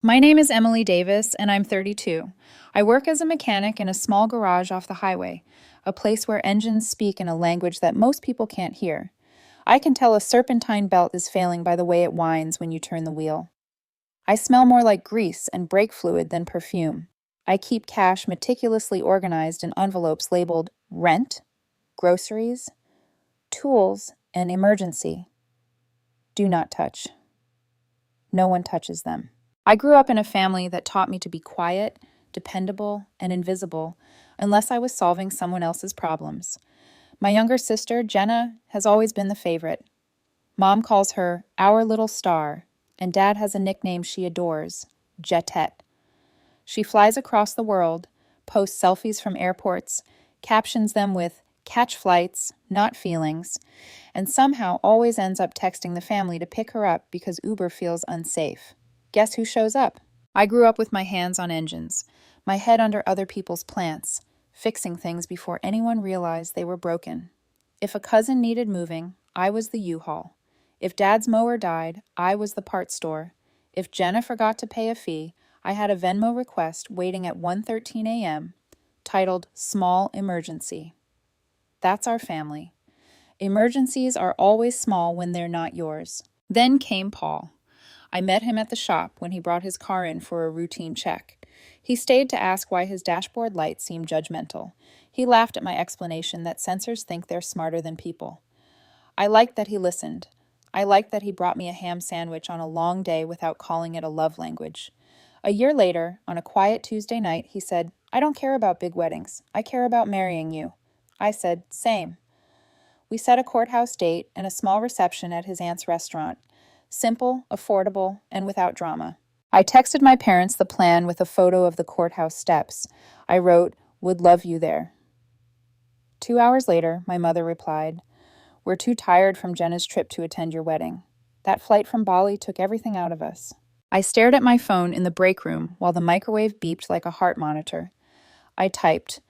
My name is Emily Davis, and I'm 32. I work as a mechanic in a small garage off the highway, a place where engines speak in a language that most people can't hear. I can tell a serpentine belt is failing by the way it whines when you turn the wheel. I smell more like grease and brake fluid than perfume. I keep cash meticulously organized in envelopes labeled rent, groceries, tools, and emergency. Do not touch. No one touches them. I grew up in a family that taught me to be quiet, dependable, and invisible unless I was solving someone else's problems. My younger sister, Jenna, has always been the favorite. Mom calls her our little star, and Dad has a nickname she adores, Jetette. She flies across the world, posts selfies from airports, captions them with catch flights, not feelings, and somehow always ends up texting the family to pick her up because Uber feels unsafe. Guess who shows up? I grew up with my hands on engines, my head under other people's plants, fixing things before anyone realized they were broken. If a cousin needed moving, I was the U-Haul. If Dad's mower died, I was the parts store. If Jenna forgot to pay a fee, I had a Venmo request waiting at 1:13 a.m. titled Small Emergency. That's our family. Emergencies are always small when they're not yours. Then came Paul. I met him at the shop when he brought his car in for a routine check. He stayed to ask why his dashboard light seemed judgmental. He laughed at my explanation that sensors think they're smarter than people. I liked that he listened. I liked that he brought me a ham sandwich on a long day without calling it a love language. A year later, on a quiet Tuesday night, he said, "I don't care about big weddings. I care about marrying you." I said, "Same." We set a courthouse date and a small reception at his aunt's restaurant. Simple, affordable, and without drama. I texted my parents the plan with a photo of the courthouse steps. I wrote, "Would love you there." 2 hours later, my mother replied, "We're too tired from Jenna's trip to attend your wedding. That flight from Bali took everything out of us." I stared at my phone in the break room while the microwave beeped like a heart monitor. I typed,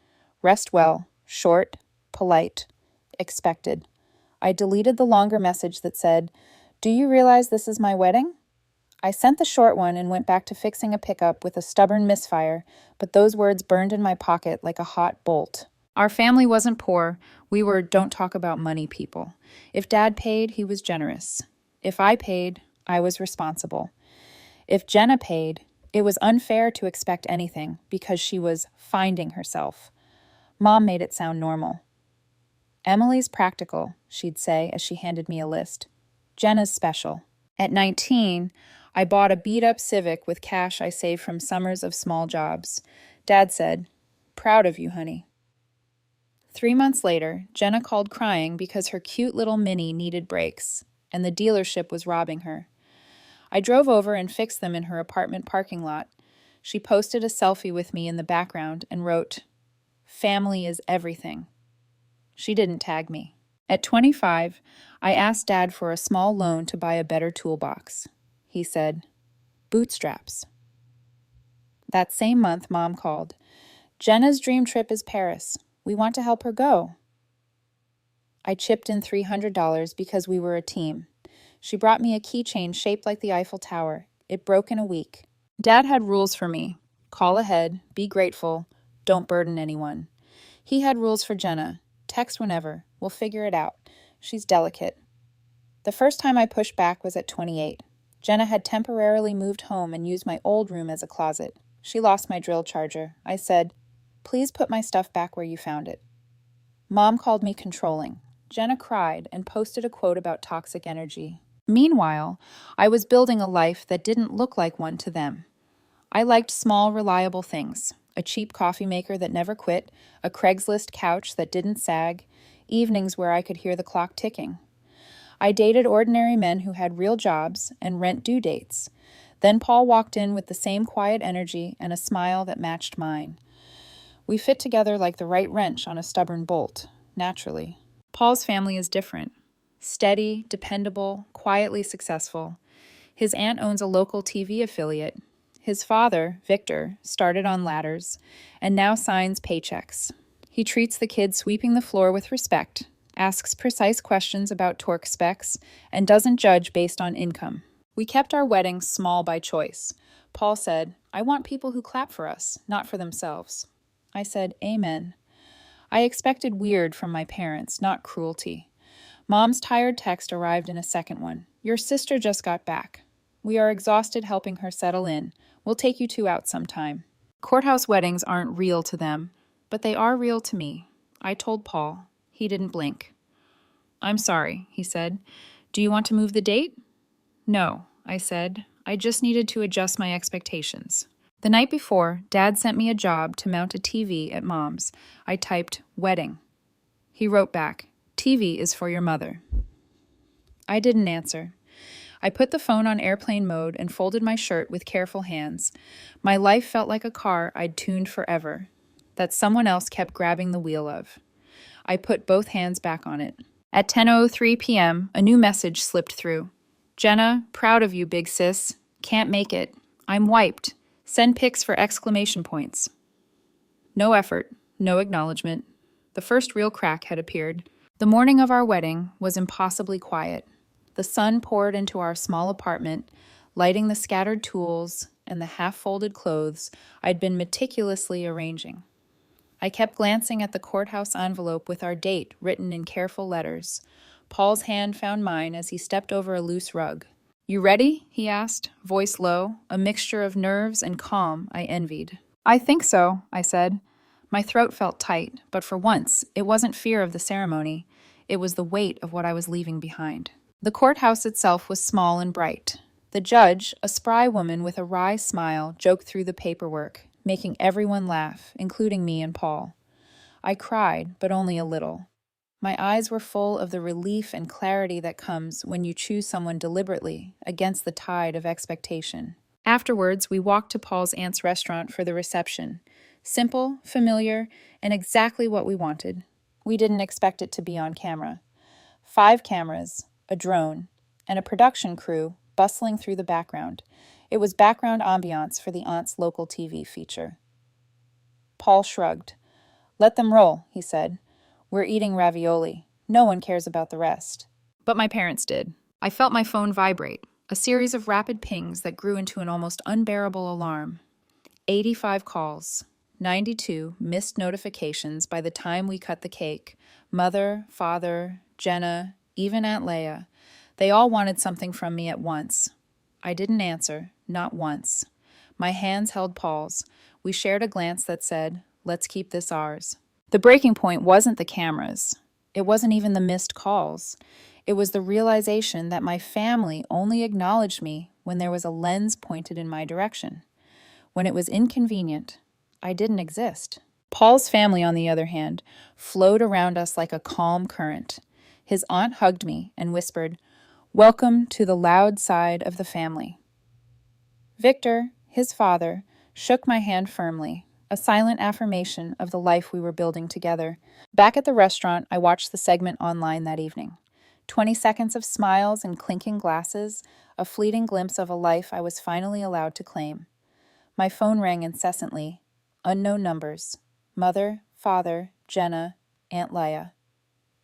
"Rest well, short, polite, expected." I deleted the longer message that said, "Do you realize this is my wedding?" I sent the short one and went back to fixing a pickup with a stubborn misfire, but those words burned in my pocket like a hot bolt. Our family wasn't poor. We were don't talk about money people. If Dad paid, he was generous. If I paid, I was responsible. If Jenna paid, it was unfair to expect anything because she was finding herself. Mom made it sound normal. "Emily's practical," she'd say as she handed me a list. "Jenna's special." At 19, I bought a beat-up Civic with cash I saved from summers of small jobs. Dad said, "Proud of you, honey." 3 months later, Jenna called crying because her cute little Mini needed brakes, and the dealership was robbing her. I drove over and fixed them in her apartment parking lot. She posted a selfie with me in the background and wrote, "Family is everything." She didn't tag me. At 25, I asked Dad for a small loan to buy a better toolbox. He said, "Bootstraps." That same month, Mom called. "Jenna's dream trip is Paris. We want to help her go." I chipped in $300 because we were a team. She brought me a keychain shaped like the Eiffel Tower. It broke in a week. Dad had rules for me. Call ahead, be grateful, don't burden anyone. He had rules for Jenna. Text whenever. We'll figure it out. She's delicate. The first time I pushed back was at 28. Jenna had temporarily moved home and used my old room as a closet. She lost my drill charger. I said, "Please put my stuff back where you found it." Mom called me controlling. Jenna cried and posted a quote about toxic energy. Meanwhile, I was building a life that didn't look like one to them. I liked small, reliable things. A cheap coffee maker that never quit, a Craigslist couch that didn't sag, evenings where I could hear the clock ticking. I dated ordinary men who had real jobs and rent due dates. Then Paul walked in with the same quiet energy and a smile that matched mine. We fit together like the right wrench on a stubborn bolt, naturally. Paul's family is different. Steady, dependable, quietly successful. His aunt owns a local TV affiliate. His father, Victor, started on ladders and now signs paychecks. He treats the kids sweeping the floor with respect, asks precise questions about torque specs, and doesn't judge based on income. We kept our wedding small by choice. Paul said, "I want people who clap for us, not for themselves." I said, "Amen." I expected weird from my parents, not cruelty. Mom's tired text arrived in a second one. "Your sister just got back. We are exhausted helping her settle in. We'll take you two out sometime." Courthouse weddings aren't real to them, but they are real to me. I told Paul. He didn't blink. "I'm sorry," he said. "Do you want to move the date?" "No," I said. I just needed to adjust my expectations. The night before, Dad sent me a job to mount a TV at Mom's. I typed, "wedding." He wrote back, "TV is for your mother." I didn't answer. I put the phone on airplane mode and folded my shirt with careful hands. My life felt like a car I'd tuned forever, that someone else kept grabbing the wheel of. I put both hands back on it. At 10:03 p.m., a new message slipped through. "Jenna, proud of you, big sis. Can't make it. I'm wiped. Send pics for exclamation points." No effort, no acknowledgement. The first real crack had appeared. The morning of our wedding was impossibly quiet. The sun poured into our small apartment, lighting the scattered tools and the half-folded clothes I'd been meticulously arranging. I kept glancing at the courthouse envelope with our date written in careful letters. Paul's hand found mine as he stepped over a loose rug. "You ready?" he asked, voice low, a mixture of nerves and calm I envied. "I think so," I said. My throat felt tight, but for once, it wasn't fear of the ceremony. It was the weight of what I was leaving behind. The courthouse itself was small and bright. The judge, a spry woman with a wry smile, joked through the paperwork, making everyone laugh, including me and Paul. I cried, but only a little. My eyes were full of the relief and clarity that comes when you choose someone deliberately, against the tide of expectation. Afterwards, we walked to Paul's aunt's restaurant for the reception. Simple, familiar, and exactly what we wanted. We didn't expect it to be on camera. 5 cameras, a drone, and a production crew bustling through the background. It was background ambiance for the aunt's local TV feature. Paul shrugged. "Let them roll," he said. "We're eating ravioli. No one cares about the rest." But my parents did. I felt my phone vibrate, a series of rapid pings that grew into an almost unbearable alarm. 85 calls, 92 missed notifications by the time we cut the cake. Mother, father, Jenna, even Aunt Leia. They all wanted something from me at once. I didn't answer, not once. My hands held Paul's. We shared a glance that said, "Let's keep this ours." The breaking point wasn't the cameras. It wasn't even the missed calls. It was the realization that my family only acknowledged me when there was a lens pointed in my direction. When it was inconvenient, I didn't exist. Paul's family, on the other hand, flowed around us like a calm current. His aunt hugged me and whispered, "Welcome to the loud side of the family." Victor, his father, shook my hand firmly, a silent affirmation of the life we were building together. Back at the restaurant, I watched the segment online that evening. 20 seconds of smiles and clinking glasses, a fleeting glimpse of a life I was finally allowed to claim. My phone rang incessantly. Unknown numbers. Mother, father, Jenna, Aunt Leia.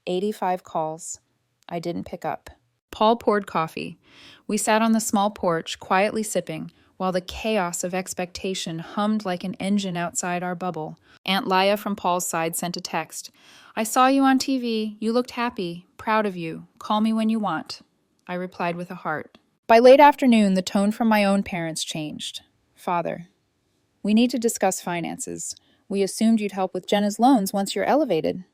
85 calls. I didn't pick up. Paul poured coffee. We sat on the small porch, quietly sipping, while the chaos of expectation hummed like an engine outside our bubble. Aunt Leia from Paul's side sent a text. "I saw you on TV. You looked happy. Proud of you. Call me when you want." I replied with a heart. By late afternoon, the tone from my own parents changed. "Father, we need to discuss finances. We assumed you'd help with Jenna's loans once you're elevated."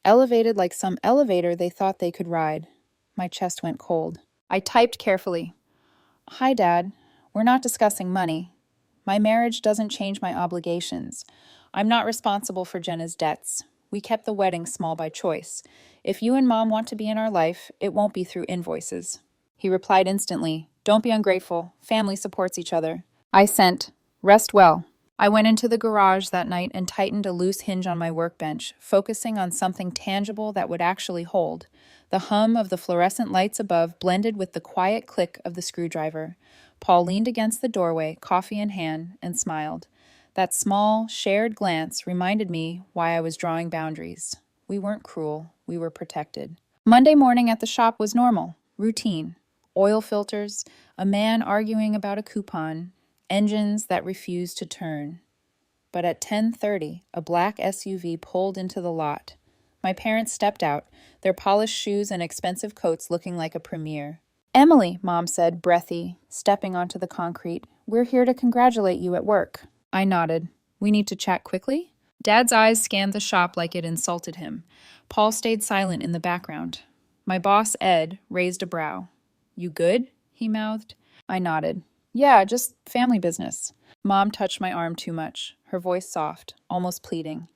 Elevated like some elevator they thought they could ride. My chest went cold. I typed carefully. "Hi, Dad. We're not discussing money. My marriage doesn't change my obligations. I'm not responsible for Jenna's debts. We kept the wedding small by choice. If you and Mom want to be in our life, it won't be through invoices." He replied instantly, "Don't be ungrateful. Family supports each other." I sent, "Rest well." I went into the garage that night and tightened a loose hinge on my workbench, focusing on something tangible that would actually hold. The hum of the fluorescent lights above blended with the quiet click of the screwdriver. Paul leaned against the doorway, coffee in hand, and smiled. That small, shared glance reminded me why I was drawing boundaries. We weren't cruel. We were protected. Monday morning at the shop was normal, routine. oil filters, a man arguing about a coupon, engines that refused to turn. But at 10:30, a black SUV pulled into the lot. My parents stepped out, their polished shoes and expensive coats looking like a premiere. "Emily," Mom said, breathy, stepping onto the concrete, "we're here to congratulate you at work." I nodded. "We need to chat quickly?" Dad's eyes scanned the shop like it insulted him. Paul stayed silent in the background. My boss, Ed, raised a brow. "You good?" he mouthed. I nodded. "Yeah, just family business." Mom touched my arm too much, her voice soft, almost pleading.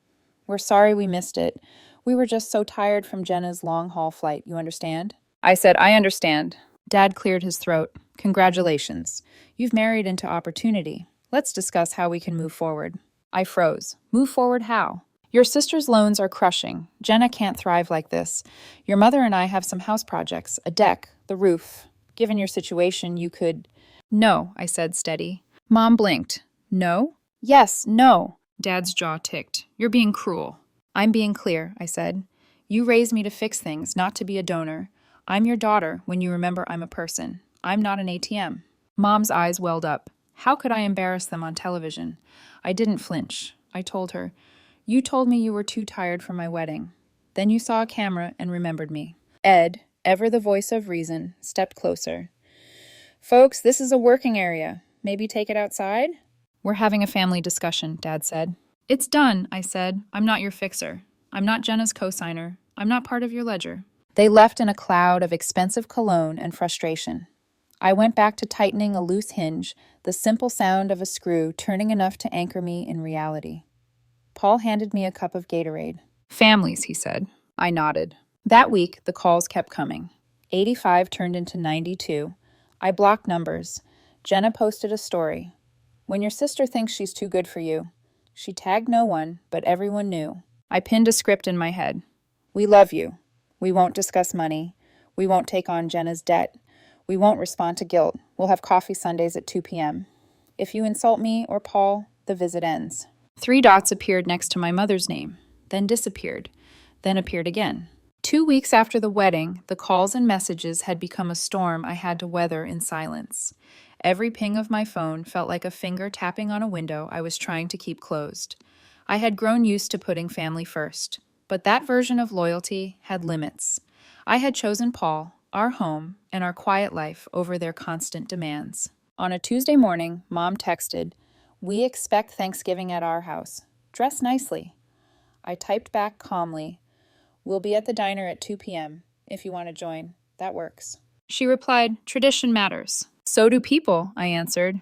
"We're sorry we missed it. We were just so tired from Jenna's long-haul flight, you understand?" I said, "I understand." Dad cleared his throat. "Congratulations. You've married into opportunity. Let's discuss how we can move forward." I froze. "Move forward how?" "Your sister's loans are crushing. Jenna can't thrive like this. Your mother and I have some house projects, a deck, the roof. Given your situation, you could—" "No," I said, steady. Mom blinked. "No?" "Yes, no." Dad's jaw ticked. "You're being cruel." "I'm being clear," I said. "You raised me to fix things, not to be a donor. I'm your daughter when you remember I'm a person. I'm not an ATM." Mom's eyes welled up. How could I embarrass them on television? I didn't flinch. I told her, "You told me you were too tired for my wedding. Then you saw a camera and remembered me." Ed, ever the voice of reason, stepped closer. "Folks, this is a working area. Maybe take it outside?" "We're having a family discussion," Dad said. "It's done," I said. "I'm not your fixer. I'm not Jenna's cosigner. I'm not part of your ledger." They left in a cloud of expensive cologne and frustration. I went back to tightening a loose hinge, the simple sound of a screw turning enough to anchor me in reality. Paul handed me a cup of Gatorade. "Families," he said. I nodded. That week, the calls kept coming. 85 turned into 92. I blocked numbers. Jenna posted a story. "When your sister thinks she's too good for you." She tagged no one, but everyone knew. I pinned a script in my head. "We love you. We won't discuss money. We won't take on Jenna's debt. We won't respond to guilt. We'll have coffee Sundays at 2 p.m. If you insult me or Paul, the visit ends." 3 dots appeared next to my mother's name, then disappeared, then appeared again. 2 weeks after the wedding, the calls and messages had become a storm I had to weather in silence. Every ping of my phone felt like a finger tapping on a window I was trying to keep closed. I had grown used to putting family first, but that version of loyalty had limits. I had chosen Paul, our home, and our quiet life over their constant demands. On a Tuesday morning, Mom texted, "We expect Thanksgiving at our house. Dress nicely." I typed back calmly, "We'll be at the diner at 2 p.m. If you want to join, that works." She replied, "Tradition matters." "So do people," I answered.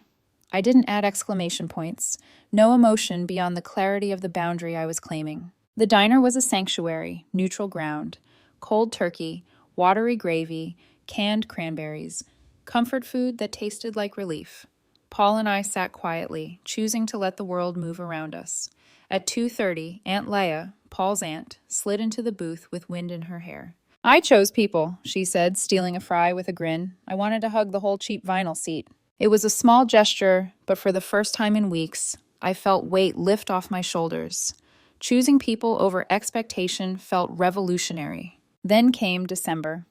I didn't add exclamation points. No emotion beyond the clarity of the boundary I was claiming. The diner was a sanctuary, neutral ground. Cold turkey, watery gravy, canned cranberries, comfort food that tasted like relief. Paul and I sat quietly, choosing to let the world move around us. At 2:30, Aunt Leia, Paul's aunt, slid into the booth with wind in her hair. "I chose people," she said, stealing a fry with a grin. "I wanted to hug the whole cheap vinyl seat." It was a small gesture, but for the first time in weeks, I felt weight lift off my shoulders. Choosing people over expectation felt revolutionary. Then came December.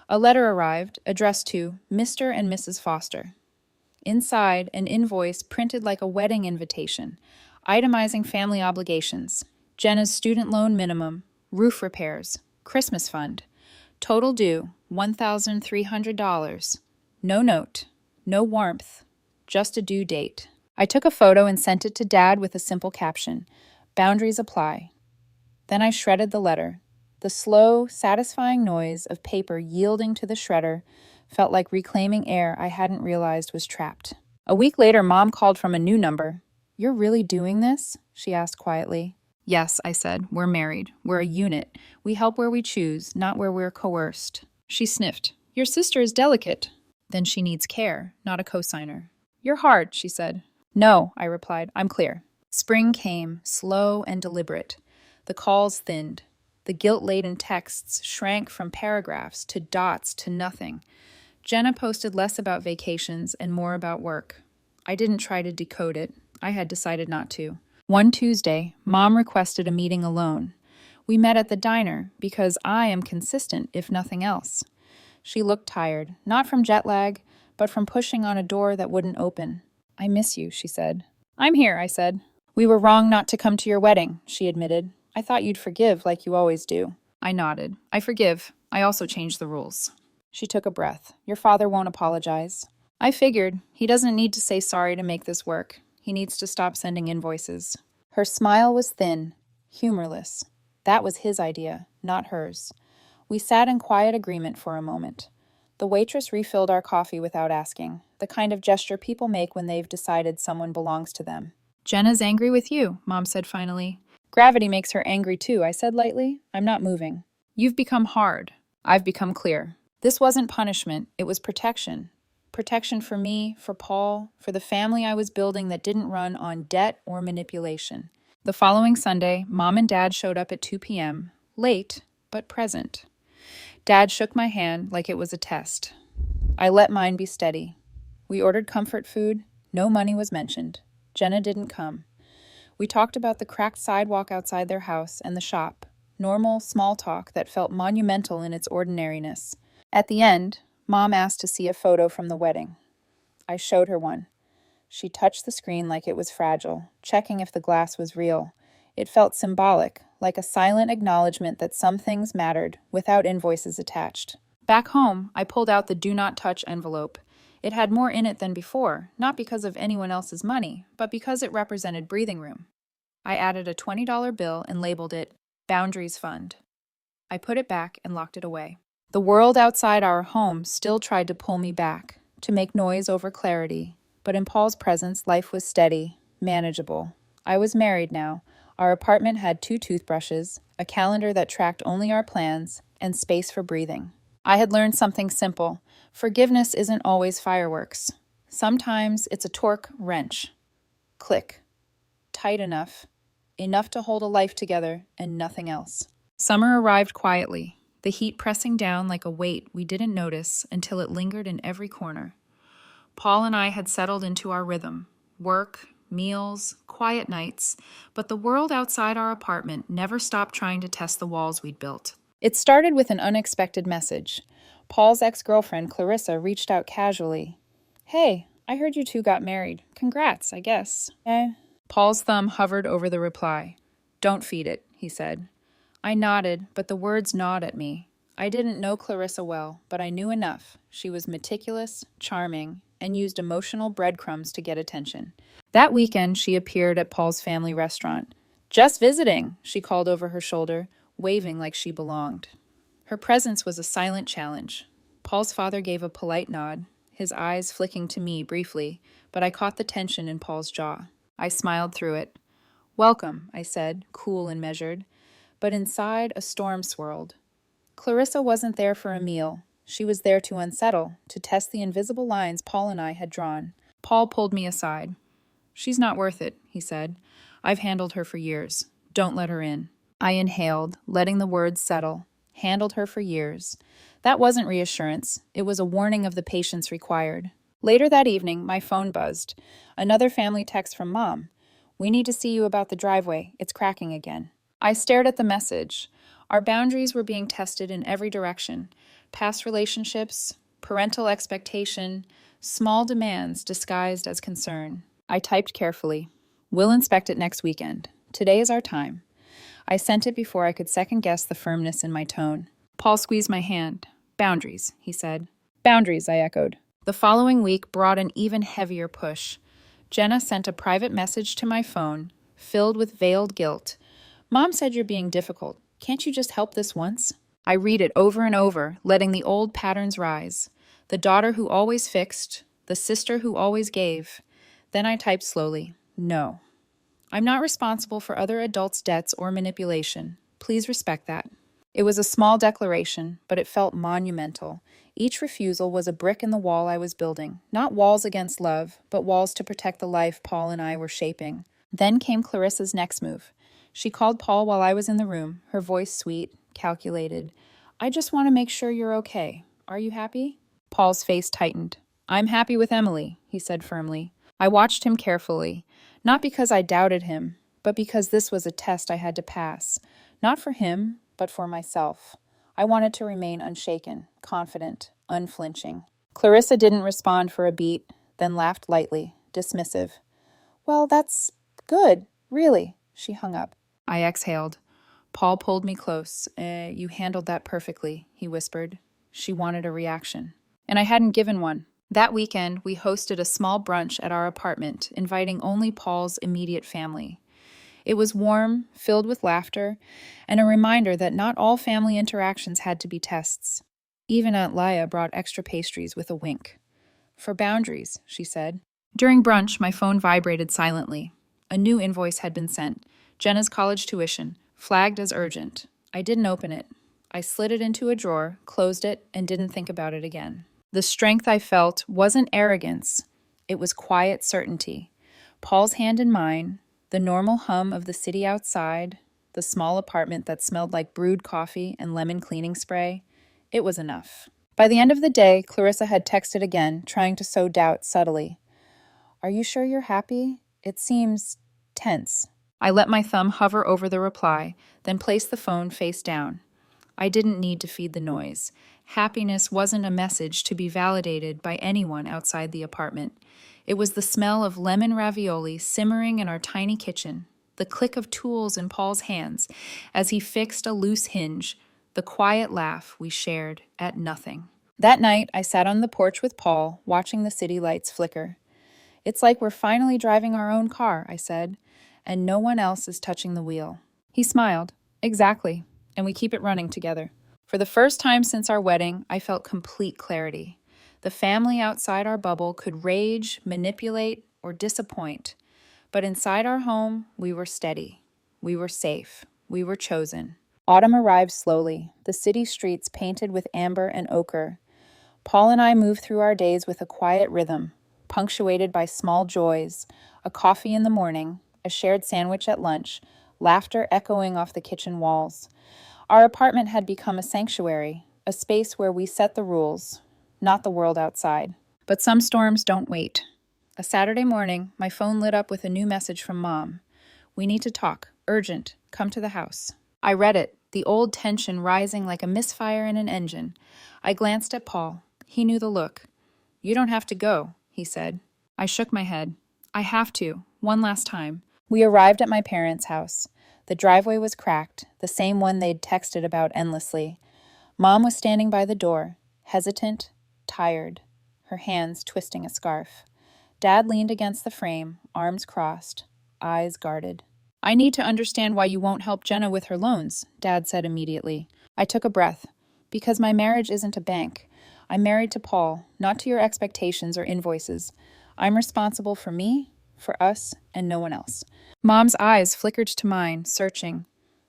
A letter arrived, addressed to Mr. and Mrs. Foster. Inside, an invoice printed like a wedding invitation, itemizing family obligations, Jenna's student loan minimum, roof repairs, Christmas fund. Total due, $1,300. No note, no warmth, just a due date. I took a photo and sent it to Dad with a simple caption, "Boundaries apply." Then I shredded the letter. The slow, satisfying noise of paper yielding to the shredder felt like reclaiming air I hadn't realized was trapped. A week later, Mom called from a new number. "You're really doing this?" she asked quietly. "Yes," I said. "We're married. We're a unit. We help where we choose, not where we're coerced." She sniffed. "Your sister is delicate." "Then she needs care, not a cosigner." "You're hard," she said. "No," I replied. "I'm clear." Spring came, slow and deliberate. The calls thinned. The guilt-laden texts shrank from paragraphs to dots to nothing. Jenna posted less about vacations and more about work. I didn't try to decode it. I had decided not to. One Tuesday, Mom requested a meeting alone. We met at the diner because I am consistent, if nothing else. She looked tired, not from jet lag, but from pushing on a door that wouldn't open. I miss you, she said. I'm here, I said. We were wrong not to come to your wedding, she admitted. I thought you'd forgive like you always do. I nodded. I forgive. I also changed the rules. She took a breath. Your father won't apologize. I figured. He doesn't need to say sorry to make this work. He needs to stop sending invoices. Her smile was thin, humorless. That was his idea, not hers. We sat in quiet agreement for a moment. The waitress refilled our coffee without asking, the kind of gesture people make when they've decided someone belongs to them. Jenna's angry with you, Mom said finally. Gravity makes her angry too, I said lightly. I'm not moving. You've become hard. I've become clear. This wasn't punishment, it was protection. Protection for me, for Paul, for the family I was building that didn't run on debt or manipulation. The following Sunday, Mom and Dad showed up at 2 p.m., late, but present. Dad shook my hand like it was a test. I let mine be steady. We ordered comfort food. No money was mentioned. Jenna didn't come. We talked about the cracked sidewalk outside their house and the shop. Normal, small talk that felt monumental in its ordinariness. At the end, Mom asked to see a photo from the wedding. I showed her one. She touched the screen like it was fragile, checking if the glass was real. It felt symbolic, like a silent acknowledgement that some things mattered, without invoices attached. Back home, I pulled out the do not touch envelope. It had more in it than before, not because of anyone else's money, but because it represented breathing room. I added a $20 bill and labeled it Boundaries Fund. I put it back and locked it away. The world outside our home still tried to pull me back, to make noise over clarity, but in Paul's presence, life was steady, manageable. I was married now. Our apartment had 2 toothbrushes, a calendar that tracked only our plans, and space for breathing. I had learned something simple. Forgiveness isn't always fireworks. Sometimes it's a torque wrench. Click. Tight enough. Enough to hold a life together and nothing else. Summer arrived quietly, the heat pressing down like a weight we didn't notice until it lingered in every corner. Paul and I had settled into our rhythm. Work, meals, quiet nights, but the world outside our apartment never stopped trying to test the walls we'd built. It started with an unexpected message. Paul's ex-girlfriend, Clarissa, reached out casually. Hey, I heard you two got married. Congrats, I guess. Paul's thumb hovered over the reply. Don't feed it, he said. I nodded, but the words gnawed at me. I didn't know Clarissa well, but I knew enough. She was meticulous, charming, and used emotional breadcrumbs to get attention. That weekend, she appeared at Paul's family restaurant. Just visiting, she called over her shoulder, waving like she belonged. Her presence was a silent challenge. Paul's father gave a polite nod, his eyes flicking to me briefly, but I caught the tension in Paul's jaw. I smiled through it. Welcome, I said, cool and measured. But inside, a storm swirled. Clarissa wasn't there for a meal. She was there to unsettle, to test the invisible lines Paul and I had drawn. Paul pulled me aside. She's not worth it, he said. I've handled her for years. Don't let her in. I inhaled, letting the words settle. Handled her for years. That wasn't reassurance. It was a warning of the patience required. Later that evening, my phone buzzed. Another family text from Mom. We need to see you about the driveway. It's cracking again. I stared at the message. Our boundaries were being tested in every direction. Past relationships, parental expectation, small demands disguised as concern. I typed carefully. We'll inspect it next weekend. Today is our time. I sent it before I could second-guess the firmness in my tone. Paul squeezed my hand. Boundaries, he said. Boundaries, I echoed. The following week brought an even heavier push. Jenna sent a private message to my phone, filled with veiled guilt. Mom said you're being difficult. Can't you just help this once? I read it over and over, letting the old patterns rise. The daughter who always fixed, the sister who always gave. Then I typed slowly, no. I'm not responsible for other adults' debts or manipulation. Please respect that. It was a small declaration, but it felt monumental. Each refusal was a brick in the wall I was building. Not walls against love, but walls to protect the life Paul and I were shaping. Then came Clarissa's next move. She called Paul while I was in the room, her voice sweet, calculated. I just want to make sure you're okay. Are you happy? Paul's face tightened. I'm happy with Emily, he said firmly. I watched him carefully, not because I doubted him, but because this was a test I had to pass. Not for him, but for myself. I wanted to remain unshaken, confident. unflinching. Clarissa didn't respond for a beat, then laughed lightly, dismissive. Well, that's good, really. She hung up. I exhaled. Paul pulled me close. You handled that perfectly, he whispered. She wanted a reaction. And I hadn't given one. That weekend, we hosted a small brunch at our apartment, inviting only Paul's immediate family. It was warm, filled with laughter, and a reminder that not all family interactions had to be tests. Even Aunt Laya brought extra pastries with a wink. For boundaries, she said. During brunch, my phone vibrated silently. A new invoice had been sent. Jenna's college tuition, flagged as urgent. I didn't open it. I slid it into a drawer, closed it, and didn't think about it again. The strength I felt wasn't arrogance. It was quiet certainty. Paul's hand in mine, the normal hum of the city outside, the small apartment that smelled like brewed coffee and lemon cleaning spray. It was enough. By the end of the day, Clarissa had texted again, trying to sow doubt subtly. Are you sure you're happy? It seems tense. I let my thumb hover over the reply, then placed the phone face down. I didn't need to feed the noise. Happiness wasn't a message to be validated by anyone outside the apartment. It was the smell of lemon ravioli simmering in our tiny kitchen, the click of tools in Paul's hands as he fixed a loose hinge, the quiet laugh we shared at nothing. That night, I sat on the porch with Paul, watching the city lights flicker. It's like we're finally driving our own car, I said, and no one else is touching the wheel. He smiled. Exactly. And we keep it running together. For the first time since our wedding, I felt complete clarity. The family outside our bubble could rage, manipulate, or disappoint. But inside our home, we were steady. We were safe. We were chosen. Autumn arrived slowly, the city streets painted with amber and ochre. Paul and I moved through our days with a quiet rhythm, punctuated by small joys, a coffee in the morning, a shared sandwich at lunch, laughter echoing off the kitchen walls. Our apartment had become a sanctuary, a space where we set the rules, not the world outside. But some storms don't wait. A Saturday morning, my phone lit up with a new message from Mom. We need to talk. Urgent. Come to the house. I read it, the old tension rising like a misfire in an engine. I glanced at Paul. He knew the look. You don't have to go, he said. I shook my head. I have to. One last time. We arrived at my parents' house. The driveway was cracked, the same one they'd texted about endlessly. Mom was standing by the door, hesitant, tired, her hands twisting a scarf. Dad leaned against the frame, arms crossed, eyes guarded. I need to understand why you won't help Jenna with her loans, Dad said immediately. I took a breath. Because my marriage isn't a bank. I'm married to Paul, not to your expectations or invoices. I'm responsible for me, for us, and no one else. Mom's eyes flickered to mine, searching.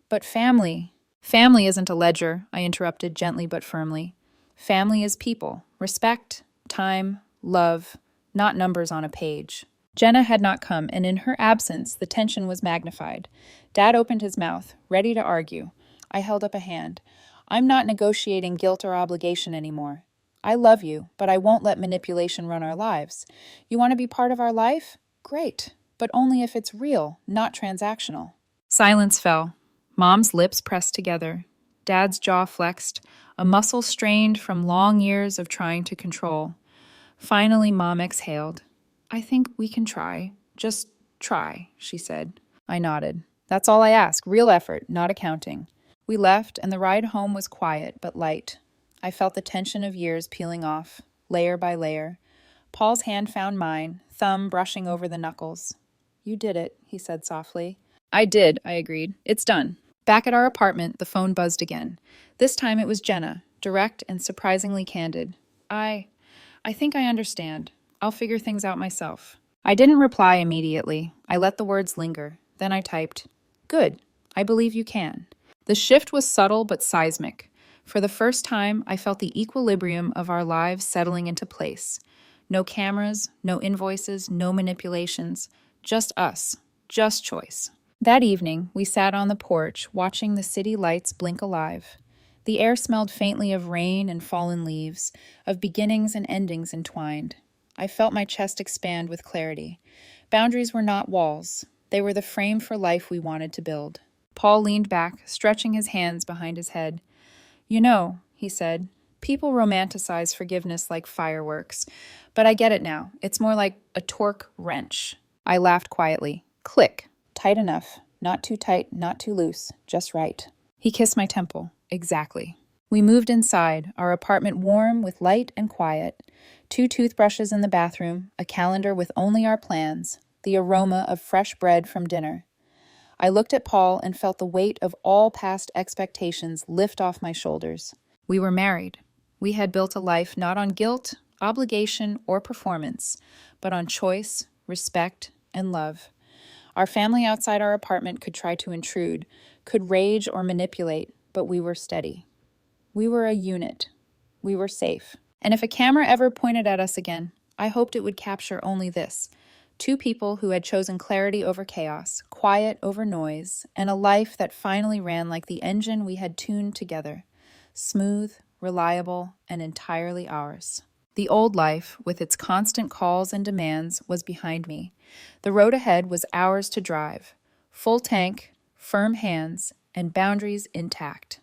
But family. Family isn't a ledger, I interrupted gently but firmly. Family is people. Respect, time, love, not numbers on a page. Jenna had not come, and in her absence, the tension was magnified. Dad opened his mouth, ready to argue. I held up a hand. I'm not negotiating guilt or obligation anymore. I love you, but I won't let manipulation run our lives. You want to be part of our life? Great, but only if it's real, not transactional. Silence fell. Mom's lips pressed together. Dad's jaw flexed, a muscle strained from long years of trying to control. Finally, Mom exhaled. I think we can try. Just try, she said. I nodded. That's all I ask. Real effort, not accounting. We left, and the ride home was quiet but light. I felt the tension of years peeling off, layer by layer. Paul's hand found mine, thumb brushing over the knuckles. You did it, he said softly. I did, I agreed. It's done. Back at our apartment, the phone buzzed again. This time it was Jenna, direct and surprisingly candid. I think I understand. I'll figure things out myself. I didn't reply immediately. I let the words linger. Then I typed, Good. I believe you can. The shift was subtle but seismic. For the first time, I felt the equilibrium of our lives settling into place. No cameras, no invoices, no manipulations. Just us. Just choice. That evening, we sat on the porch, watching the city lights blink alive. The air smelled faintly of rain and fallen leaves, of beginnings and endings entwined. I felt my chest expand with clarity. Boundaries were not walls. They were the frame for life we wanted to build. Paul leaned back, stretching his hands behind his head. You know, he said, People romanticize forgiveness like fireworks, but I get it now. It's more like a torque wrench. I laughed quietly. Click. Tight enough. Not too tight, not too loose. Just right. He kissed my temple. Exactly. We moved inside, our apartment warm with light and quiet. 2 toothbrushes in the bathroom, a calendar with only our plans, the aroma of fresh bread from dinner. I looked at Paul and felt the weight of all past expectations lift off my shoulders. We were married. We had built a life not on guilt, obligation, or performance, but on choice, respect, and love. Our family outside our apartment could try to intrude, could rage or manipulate, but we were steady. We were a unit. We were safe. And if a camera ever pointed at us again, I hoped it would capture only this: 2 people who had chosen clarity over chaos, quiet over noise, and a life that finally ran like the engine we had tuned together. Smooth, reliable, and entirely ours. The old life, with its constant calls and demands, was behind me. The road ahead was ours to drive. Full tank, firm hands, and boundaries intact.